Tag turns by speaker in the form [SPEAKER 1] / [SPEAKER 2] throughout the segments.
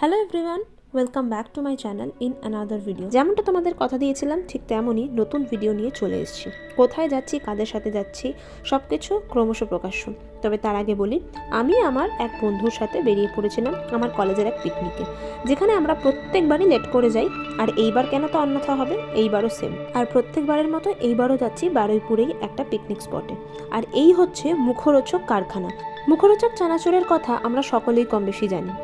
[SPEAKER 1] Hello everyone, welcome back to my channel in another video. যেমনটা তোমাদের কথা দিয়েছিলাম ঠিক তেমনই নতুন ভিডিও নিয়ে চলে এসেছি। কোথায় যাচ্ছি, কাদের সাথে যাচ্ছি, সব কিছু ক্রমশ প্রকাশ্য। তবে তার আগে বলি, আমি আমার এক বন্ধুর সাথে বেরিয়ে পড়েছিলাম আমার কলেজের এক পিকনিকে, যেখানে আমরা প্রত্যেকবারই লেট করে যাই। আর এইবার কেন তো অন্যথা হবে, এইবারও সেম। আর প্রত্যেকবারের মতো এইবারও যাচ্ছি বারুইপুরেই একটা পিকনিক স্পটে। আর এই হচ্ছে মুখরোচক কারখানা। মুখরোচক চানাচুরের কথা আমরা সকলেই কম বেশি জানি।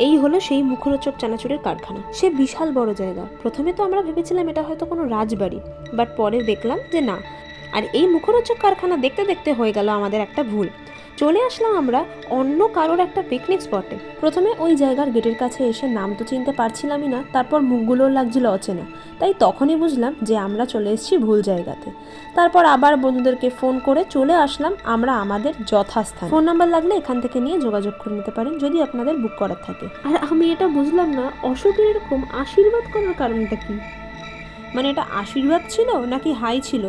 [SPEAKER 1] এই হলো সেই মুখরোচক চানাচুরের কারখানা। সে বিশাল বড় জায়গা। প্রথমে তো আমরা ভেবেছিলাম এটা হয়তো কোনো রাজবাড়ি, বাট পরে দেখলাম যে না। আর এই মুখরোচক কারখানা দেখতে দেখতে হয়ে গেল আমাদের একটা ভুল। চলে আসলাম আমরা অন্য কারোর একটা পিকনিক স্পটে। প্রথমে ওই জায়গার গেটের কাছে এসে নাম তো চিনতে পারছিলামই না, তারপর মুখগুলোও লাগছিল অচেনা। তাই তখনই বুঝলাম যে আমরা চলে এসেছি ভুল জায়গাতে। তারপর আবার বন্ধুদেরকে ফোন করে চলে আসলাম আমরা আমাদের যথাস্থান। ফোন নাম্বার লাগলে এখান থেকে নিয়ে যোগাযোগ করে নিতে পারেন যদি আপনাদের বুক করার থাকে। আর আমি এটা বুঝলাম না, অশোকের এরকম আশীর্বাদ করার কারণটা কি? মানে এটা আশীর্বাদ ছিল নাকি হাই ছিল,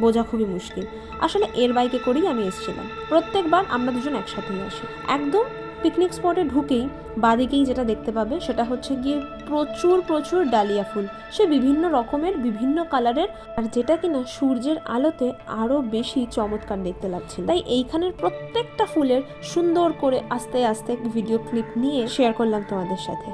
[SPEAKER 1] বোঝা খুবই মুশকিল। আসলে এর বাইকে করেই আমি এসেছিলাম। প্রত্যেকবার আমরা দুজন একসাথেই আসি। একদম পিকনিক স্পটে ঢুকেই বাদিকেই যেটা দেখতে পাবে সেটা হচ্ছে গিয়ে প্রচুর প্রচুর ডালিয়া ফুল। সে বিভিন্ন রকমের বিভিন্ন কালারের, আর যেটা কিনা সূর্যের আলোতে আরও বেশি চমৎকার দেখতে লাগছিল। তাই এইখানের প্রত্যেকটা ফুলের সুন্দর করে আস্তে আস্তে ভিডিও ক্লিপ নিয়ে শেয়ার করলাম তোমাদের সাথে।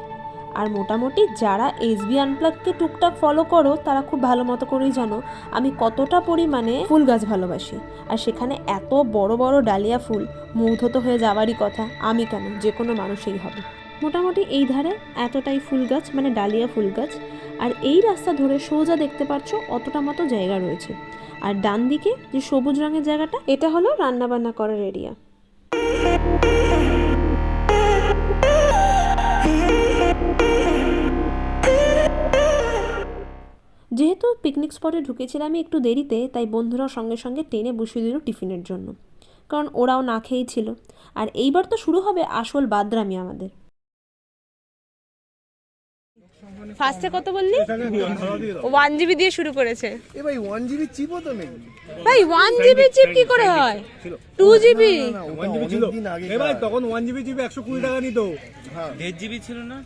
[SPEAKER 1] আর মোটামুটি যারা এসবি আনপ্লাগকে টুকটাক ফলো করো তারা খুব ভালো মতো করেই জানো আমি কতটা পরিমাণে ফুল গাছ ভালোবাসি। আর সেখানে এত বড় বড় ডালিয়া ফুল, মুগ্ধ তো হয়ে যাওয়ারই কথা, আমি কেন, যে কোনো মানুষই হবে। মোটামুটি এই ধারে এতটাই ফুল গাছ, মানে ডালিয়া ফুল গাছ। আর এই রাস্তা ধরে সোজা দেখতে পাচ্ছ অতটা মতো জায়গা রয়েছে। আর ডান দিকে যে সবুজ রঙের জায়গাটা, এটা হলো রান্নাবান্না করার এরিয়া। যেহেতু পিকনিক স্পটে ঢুকেছিলাম আমি একটু দেরিতে, তাই বন্ধুরাও সঙ্গে সঙ্গে টেনে বসিয়ে দিল টিফিনের জন্য, কারণ ওরাও না খেয়েই ছিল। আর এইবার তো শুরু হবে আসল বাদরামি আমাদের।
[SPEAKER 2] ফার্স্টে কত বললি? 1 জিবি দিয়ে শুরু করেছে।
[SPEAKER 3] এ ভাই 1 জিবি চিপও তো নেই
[SPEAKER 2] ভাই 1 জিবি চিপ কি করে হয়? 2 জিবি।
[SPEAKER 3] 1 জিবি ছিল এ ভাই, তখন 1 জিবি চিপ 120 টাকা নিত। হ্যাঁ
[SPEAKER 4] 1.5 জিবি ছিল না?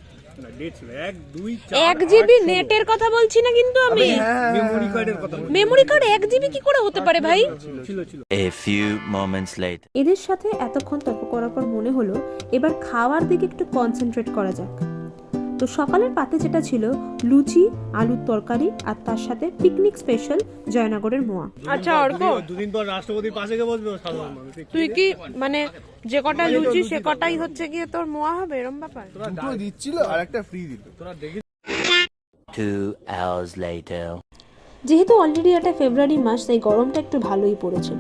[SPEAKER 3] না, ডেট ছিল 1 2
[SPEAKER 2] 1 জিবি নেটের কথা বলছি না কিন্তু আমি,
[SPEAKER 3] মেমোরি কার্ডের কথা বলছি।
[SPEAKER 2] মেমোরি কার্ড 1 জিবি কি করে হতে পারে ভাই?
[SPEAKER 3] ছিল
[SPEAKER 4] A few moments later.
[SPEAKER 1] এদের সাথে এতক্ষণ তর্ক করার পর মনে হলো এবার খাওয়ার দিকে একটু কনসেন্ট্রেট করা যাক। তো সকালের পাতে যেটা ছিল লুচি, আলুর তরকারি, আর তার সাথে পিকনিক স্পেশাল জয়নগরের মোয়া।
[SPEAKER 2] আচ্ছা অর্ক,
[SPEAKER 3] দুদিন পর রাষ্ট্রপতির পাশে গিয়ে বসবে সাধারণ মানুষ।
[SPEAKER 2] তুই কি মানে যে কটা লুচি সে কটাই হচ্ছে গিয়ে তোর মোয়া হবে এরকম ব্যাপার?
[SPEAKER 3] দুটো দিচ্ছিল আর একটা ফ্রি দিল। তোরা দেখি
[SPEAKER 4] 2 hours later.
[SPEAKER 1] যেহেতু অলরেডি এটা ফেব্রুয়ারি মাস, তাই গরমটা একটু ভালোই পড়েছে।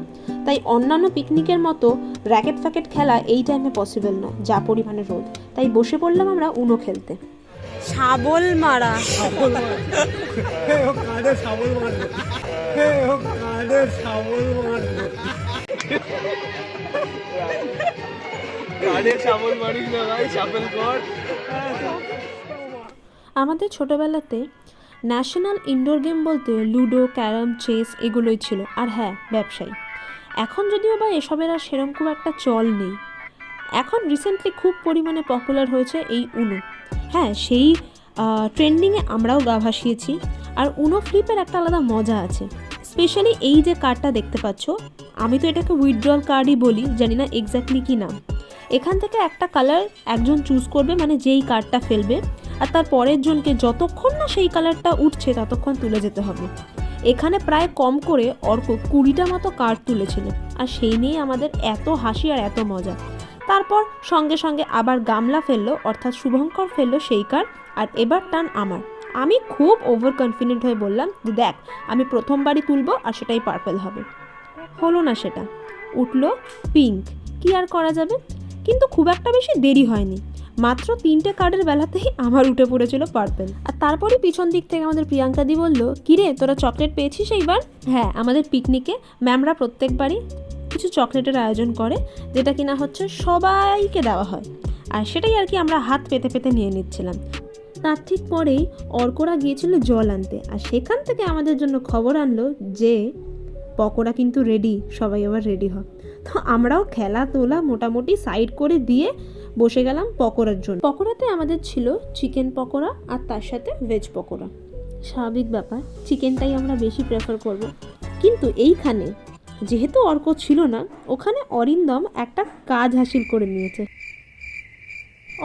[SPEAKER 1] তাই অন্যান্য পিকনিকের মতো র্যাকেট ফ্যাকেট খেলা এই টাইমে পসিবল না, যা পরিমাণে রোদ। তাই বসে পড়লাম আমরা উনো খেলতে।
[SPEAKER 2] শাবল মারা।
[SPEAKER 3] কার্ডে শাবল মারবে, কার্ডে শাবল মারবে, কার্ডে শাবল মারিস না ভাই, শাবল কর।
[SPEAKER 1] আমাদের ছোটবেলাতে ন্যাশনাল ইনডোর গেম বলতে লুডো, ক্যারাম, চেস এগুলোই ছিল। আর হ্যাঁ, ব্যবসায়ী। এখন যদিও বা এসবের আর সেরকম খুব একটা চল নেই। এখন রিসেন্টলি খুব পরিমাণে পপুলার হয়েছে এই উনো। হ্যাঁ, সেই ট্রেন্ডিংয়ে আমরাও গা ভাসিয়েছি। আর উনো ফ্লিপের একটা আলাদা মজা আছে। স্পেশালি এই যে কার্ডটা দেখতে পাচ্ছ, আমি তো এটাকে উইথড্রল কার্ডই বলি, জানি না এক্স্যাক্টলি কী নাম। এখান থেকে একটা কালার একজন চুজ করবে, মানে যেই কার্ডটা ফেলবে, আর তার পরের জনকে যতক্ষণ না সেই কালারটা উঠছে ততক্ষণ তুলে যেতে হবে। এখানে প্রায় কম করে অর্ক 20টা মতো কার্ড তুলেছিল, আর সেই নিয়ে আমাদের এত হাসি আর এত মজা। তারপর সঙ্গে সঙ্গে আবার গামলা ফেললো, অর্থাৎ শুভঙ্কর ফেললো সেই কার্ড। আর এবার টান আমার। আমি খুব ওভার কনফিডেন্ট হয়ে বললাম যে দেখ, আমি প্রথমবারই তুলবো আর সেটাই পার্পল হবে। হলো না সেটা, উঠলো পিঙ্ক। কি আর করা যাবে। কিন্তু খুব একটা বেশি দেরি হয়নি, মাত্র 3টে কার্ডের বেলাতেই আমার উঠে পড়েছিল পার্পল। আর তারপরে পিছন দিক থেকে আমাদের প্রিয়াঙ্কাদি বলল, কিরে তোরা চকলেট পেয়েছিস এইবার? হ্যাঁ, আমাদের পিকনিকে ম্যামরা প্রত্যেকবারই কিছু চকলেটের আয়োজন করে, যেটা কিনা হচ্ছে সবাইকে দেওয়া হয়। আর সেটাই আর কি আমরা হাত পেতে পেতে নিয়ে নিচ্ছিলাম। তার ঠিক পরেই অর্করা গিয়েছিল জল আনতে, আর সেখান থেকে আমাদের জন্য খবর আনলো যে পকোড়া কিন্তু রেডি, সবাই আবার রেডি হয়। তো আমরাও খেলা তোলা মোটামুটি সাইড করে দিয়ে বসে গেলাম পকোড়ার জন্য। পকোড়াতে আমাদের ছিল চিকেন পকোড়া আর তার সাথে ভেজ পকোড়া। স্বাভাবিক ব্যাপার, চিকেনটাই আমরা বেশি প্রেফার করব। কিন্তু এইখানে যেহেতু অর্ক ছিল না, ওখানে অরিন্দম একটা কাজ হাসিল করে নিয়েছে।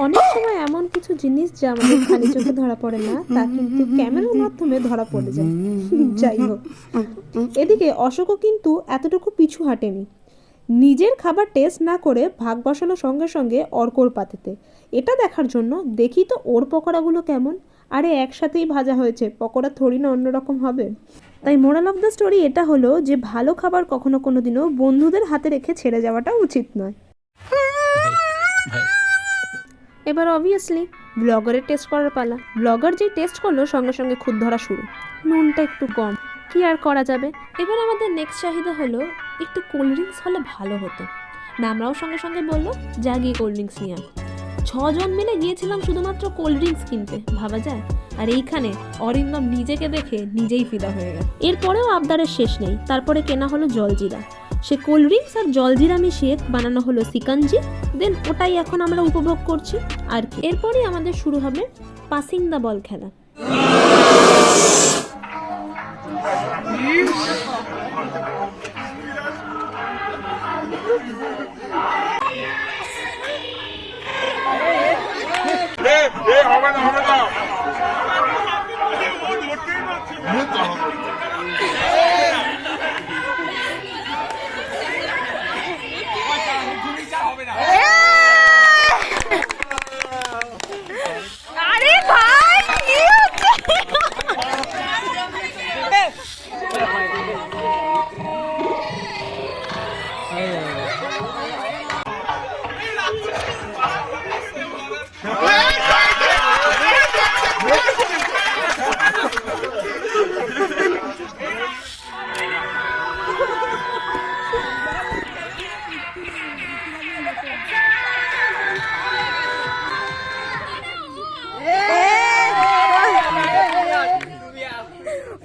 [SPEAKER 1] অনেক সময় এমন কিছু জিনিস যা আমাদের খালি চোখে ধরা পড়ে না, তা কিন্তু ক্যামেরার মাধ্যমে ধরা পড়ে যায়। যাই হোক, এদিকে অশোকও কিন্তু এতটুকু পিছু হাঁটেনি। নিজের খাবার টেস্ট না করে ভাগ বসানোর সঙ্গে সঙ্গে অর্কর পাতেতে। এটা দেখার জন্য দেখি তো ওর পকোড়াগুলো কেমন। আরে একসাথেই ভাজা হয়েছে, পকোড়া থোড়ি না অন্যরকম হবে। তাই মোরাল অফ দ্য স্টোরি এটা হলো যে ভালো খাবার কখনো কোনো দিনও বন্ধুদের হাতে রেখে ছেড়ে যাওয়াটা উচিত নয়। এবার অবভিয়াসলি ব্লগারের টেস্ট করার পালা। ব্লগার যেই টেস্ট করলো সঙ্গে সঙ্গে খুদ ধরা শুরু। নুনটা একটু কম, কি আর করা যাবে। এবার আমাদের নেক্সট চাহিদা হলো একটু কোল্ড ড্রিঙ্কস হলে ভালো হতো। ম্যামরাও সঙ্গে সঙ্গে বললো যা গিয়ে কোল্ড ড্রিঙ্কস নিয়ে আন। 6 জন মিলে গিয়েছিলাম শুধুমাত্র কোল্ড ড্রিঙ্কস কিনতে, ভাবা যায়। আর এইখানে অরিন্দম নিজেকে দেখে নিজেই ফিদা হয়ে গেল। এরপরেও আবদারের শেষ নেই। তারপরে কেনা হলো জলজিরা। সে কোল্ড ড্রিঙ্কস আর জলজিরা মিশিয়ে বানানো হলো সিকাঞ্জি। দেন ওটাই এখন আমরা উপভোগ করছি। আর কি, এরপরই আমাদের শুরু হবে পাসিং দ্য বল খেলা।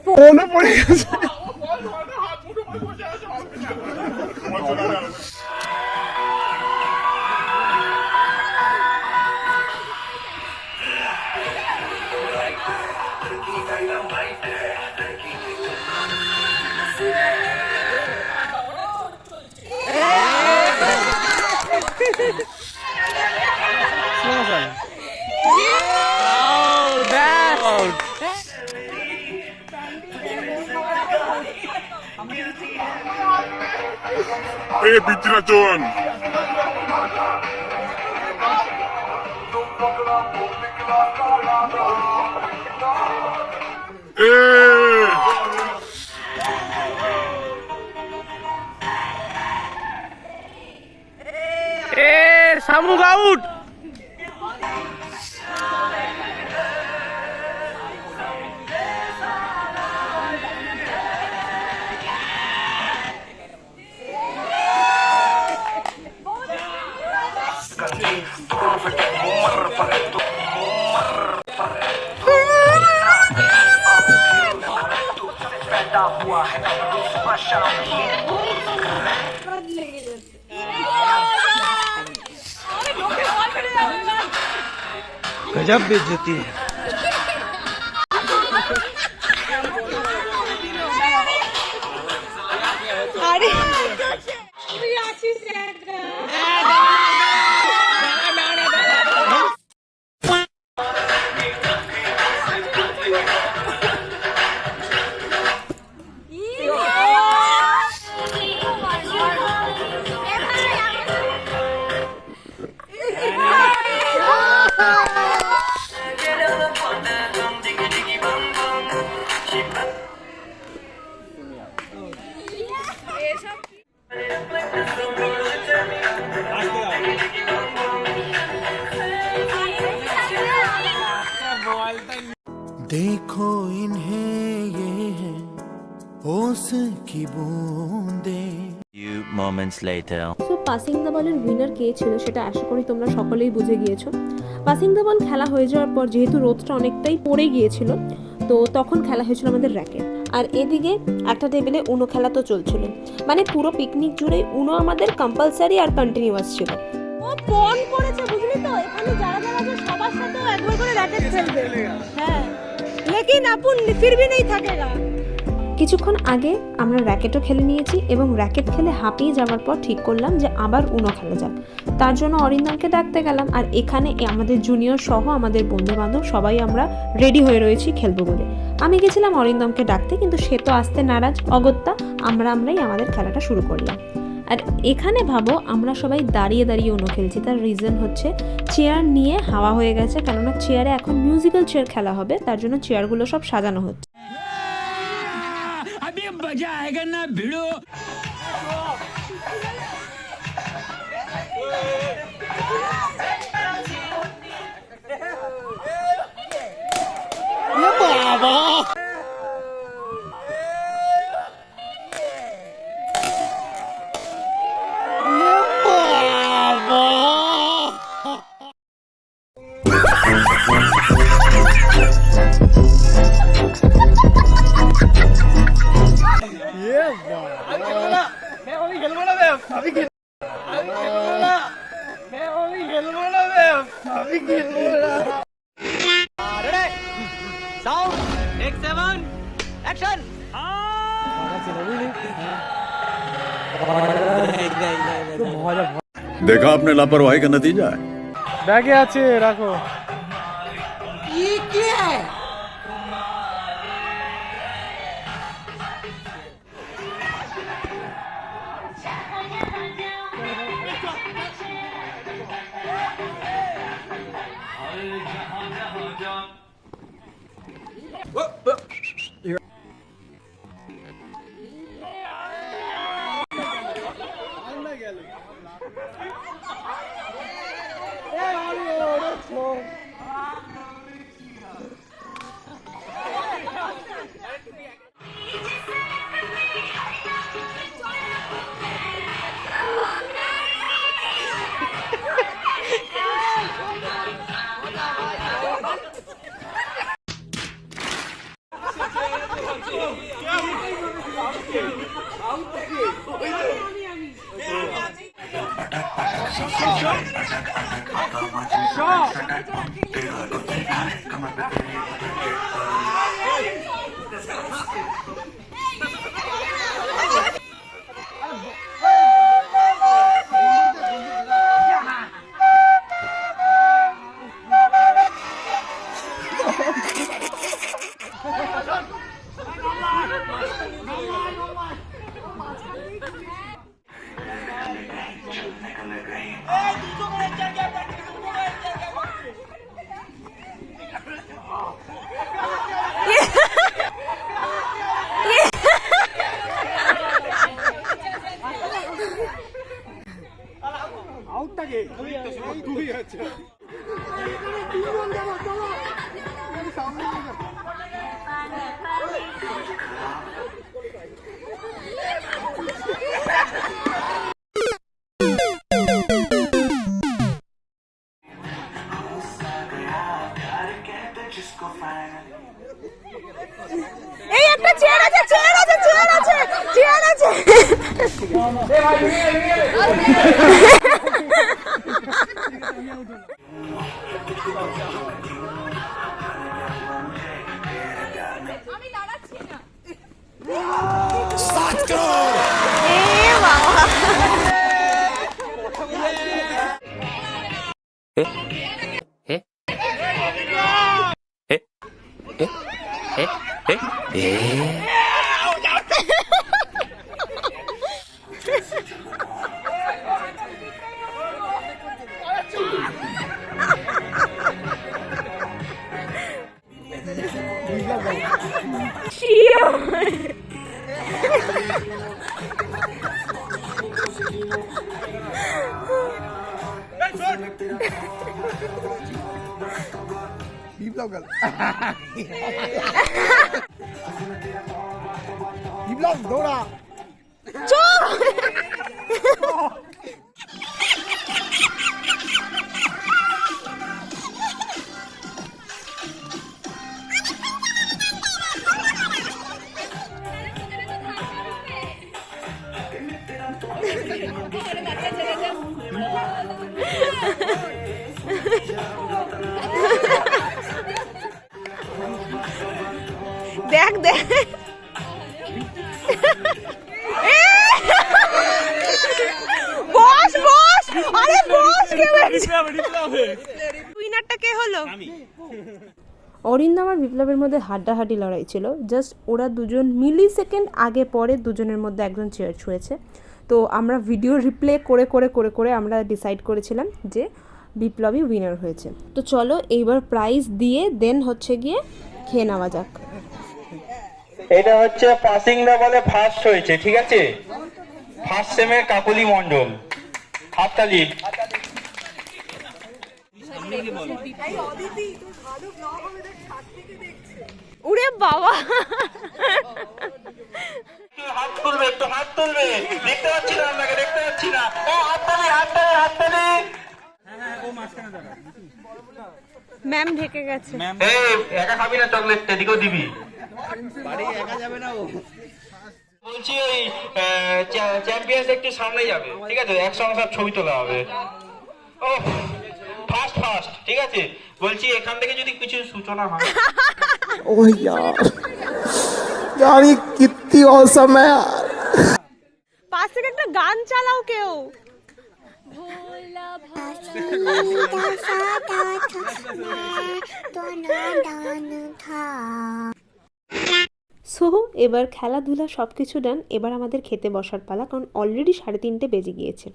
[SPEAKER 3] ফোনে পড়ে গেছে।
[SPEAKER 5] Bitiracon.
[SPEAKER 3] শামুক আউট। गजब बेइज्जती है।
[SPEAKER 6] देखो इन्हें ये है ओस की बूंदे।
[SPEAKER 4] Few moments later.
[SPEAKER 1] So passing the বলের উইনার কে ছিল সেটা আশা করি তোমরা সকলেই বুঝে গিয়েছো। পাসিং দ্য বল খেলা হয়ে যাওয়ার পর যেহেতু রোদটা অনেকটাই পড়ে গিয়েছিল, তো তখন খেলা হয়েছিল আমাদের র্যাকেট। আর এদিকে একটা টেবিলে উনো খেলা তো চলছিল। মানে পুরো পিকনিক জুড়ে উনো আমাদের কম্পালসারি আর কন্টিনিউয়াস ছিল।
[SPEAKER 2] ও ফোন করেছে বুঝলি তো, এখানে যারা যারা আছে সবার সাথে একবার করে র‍্যাকেট খেলবে। হ্যাঁ লেকিন আপন ফির ভি नहीं থাকেগা।
[SPEAKER 1] কিছুক্ষণ আগে আমরা র্যাকেটও খেলে নিয়েছি এবং র্যাকেট খেলে হাঁপিয়ে যাওয়ার পর ঠিক করলাম যে আবার উনো খেলা যাক। তার জন্য অরিন্দমকে ডাকতে গেলাম, আর এখানে আমাদের জুনিয়র সহ আমাদের বন্ধু বান্ধব সবাই আমরা রেডি হয়ে রয়েছি খেলবো বলে। আমি গেছিলাম অরিন্দমকে ডাকতে, কিন্তু সে তো আসতে নারাজ, অগত্যা আমরাই আমাদের খেলাটা শুরু করলাম। আর এখানে ভাবো আমরা সবাই দাঁড়িয়ে দাঁড়িয়ে উনো খেলছি। তার রিজন হচ্ছে চেয়ার নিয়ে হাওয়া হয়ে গেছে, কেননা চেয়ারে এখন মিউজিক্যাল চেয়ার খেলা হবে, তার জন্য চেয়ারগুলো সব সাজানো হচ্ছে।
[SPEAKER 5] अभी मजा आएगा ना भिड़ो।
[SPEAKER 7] देखा आपने लापरवाही का नतीजा है।
[SPEAKER 3] ব্যাগে আছে, রাখো।
[SPEAKER 2] এই একটা চেয়ার আছে, চেয়ার আছে, চেয়ার আছে, চেয়ার আছে। আমি দাঁড়াচ্ছি না।
[SPEAKER 6] 7 करोड़।
[SPEAKER 2] এ বাবা।
[SPEAKER 3] দৌড়া।
[SPEAKER 2] দেখ দেখ বস বস, আরে বস, কে উইনারটা কে হলো?
[SPEAKER 1] অরিন্দম আর বিপ্লবের মধ্যে হাড্ডাহাড্ডি লড়াই ছিল। জাস্ট ওরা দুজন মিলি সেকেন্ড আগে পরে দুজনের মধ্যে একজন চেয়ার ছুঁয়েছে। তো আমরা ভিডিও রিপ্লে করে করে করে করে আমরা ডিসাইড করেছিলাম যে বিপ্লবী উইনার হয়েছে। তো চলো এইবার প্রাইজ দিয়ে দেন হচ্ছে গিয়ে খেয়ে নেওয়া যাক।
[SPEAKER 8] এটা হচ্ছে পাসিং দা বলে ফার্স্ট হয়েছে, ঠিক আছে? ফার্স্ট সেমের কাকলি মণ্ডল, হাততালি।
[SPEAKER 2] উড়ে বাবা,
[SPEAKER 8] হাত তুলবে, একটু হাত তুলবে, দেখতে পাচ্ছি না আপনাকে, দেখতে পাচ্ছি না। হাততালি হাততালি হাততালি।
[SPEAKER 2] ম্যাম ঢেকে গেছে।
[SPEAKER 8] এই একা খাবি না চকলেট, এদিকেও দিবি। বলছি ওই চ্যাম্পিয়ন্স একটু সামনে যাবে, ঠিক আছে? একসঙ্গে সব ছবি তোলা হবে। ও ফার্স্ট ফার্স্ট, ঠিক আছে? বলছি এখান থেকে যদি কিছু সূচনা হয়।
[SPEAKER 6] ओह यार ये कितनी औसम है यार।
[SPEAKER 2] পাশ থেকে একটা গান চালাও কেউ।
[SPEAKER 1] সো এবার খেলাধুলা সব কিছু ডান। এবার আমাদের খেতে বসার পালা, কারণ অলরেডি 3:30 বেজে গিয়েছে।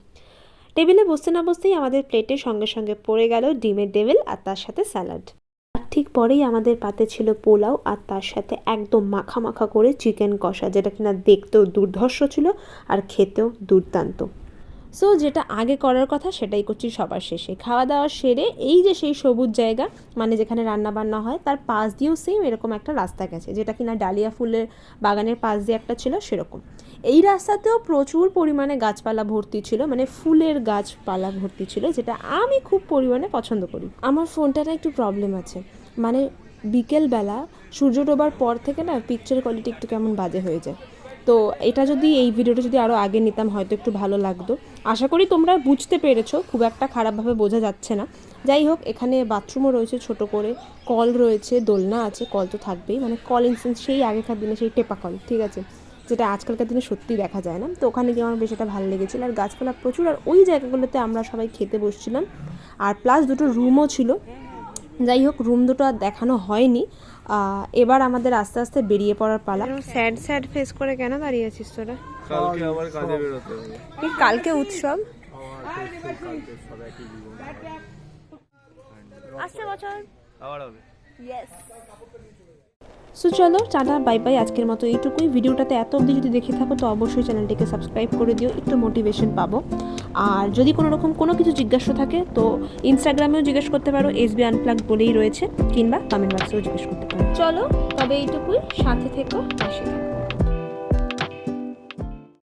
[SPEAKER 1] টেবিলে বসতে না বসতেই আমাদের প্লেটের সঙ্গে সঙ্গে পড়ে গেল ডিমের ডেভিল আর তার সাথে স্যালাড। আর ঠিক পরেই আমাদের পাতে ছিল পোলাও আর তার সাথে একদম মাখা মাখা করে চিকেন কষা, যেটা কিনা দেখতেও দুর্ধর্ষ ছিল আর খেতেও দুর্দান্ত। সো যেটা আগে করার কথা সেটাই করছি সবার শেষে। খাওয়া দাওয়া সেরে এই যে সেই সবুজ জায়গা, মানে যেখানে রান্না বান্না হয়, তার পাশ দিয়েও সেম এরকম একটা রাস্তা গেছে, যেটা কিনা ডালিয়া ফুলের বাগানের পাশ দিয়ে একটা ছিল সেরকম। এই রাস্তাতেও প্রচুর পরিমাণে গাছপালা ভর্তি ছিল, মানে ফুলের গাছপালা ভর্তি ছিল, যেটা আমি খুব পরিমাণে পছন্দ করি। আমার ফোনটাতে একটু প্রবলেম আছে, মানে বিকেলবেলা সূর্য ডোবার পর থেকে না পিকচার কোয়ালিটি একটু কেমন বাজে হয়ে যায়। তো এটা যদি এই ভিডিওটা যদি আরও আগে নিতাম হয়তো একটু ভালো লাগতো। আশা করি তোমরা বুঝতে পেরেছো, খুব একটা খারাপভাবে বোঝা যাচ্ছে না। যাই হোক, এখানে বাথরুমও রয়েছে ছোট করে, কল রয়েছে, দোলনা আছে, কল তো থাকবেই, মানে কল ইনসেন্স সেই আগেকার দিনে সেই টেপা কল, ঠিক আছে, যেটা আজকালকার দিনে সত্যিই দেখা যায় না। তো ওখানে গিয়ে আমার বেশ এটা ভালো লেগেছিলো, আর গাছপালা প্রচুর, আর ওই জায়গাগুলোতে আমরা সবাই খেতে বসছিলাম, আর প্লাস দুটো রুমও ছিল। যাই হোক, রুম দুটো আর দেখানো হয়নি। এবার আমাদের আস্তে আস্তে বেরিয়ে পড়ার পালা।
[SPEAKER 2] স্যাড স্যাড ফেস করে কেন দাঁড়িয়ে আছিস তোরা?
[SPEAKER 3] কালকে আবার কাজে বেরোতে হবে।
[SPEAKER 2] কি কালকে উৎসব? আসছে বছর
[SPEAKER 3] আবার হবে।
[SPEAKER 2] ইয়েস।
[SPEAKER 1] সো চলো টাটা বাই বাই, আজকের মতো এইটুকুই। ভিডিওটাতে এত অবধি যদি দেখে থাকো তো অবশ্যই চ্যানেলটিকে সাবস্ক্রাইব করে দিও, একটু মোটিভেশন পাবো। আর যদি কোনো রকম কোনো কিছু জিজ্ঞাসা থাকে তো ইনস্টাগ্রামেও জিজ্ঞেস করতে পারো, SB আনপ্লাগড বলেই রয়েছে, কিংবা কমেন্ট বক্সেও জিজ্ঞেস করতে পারো। চলো তবে এইটুকুই, সাথে থেকো, পাশে থেকো।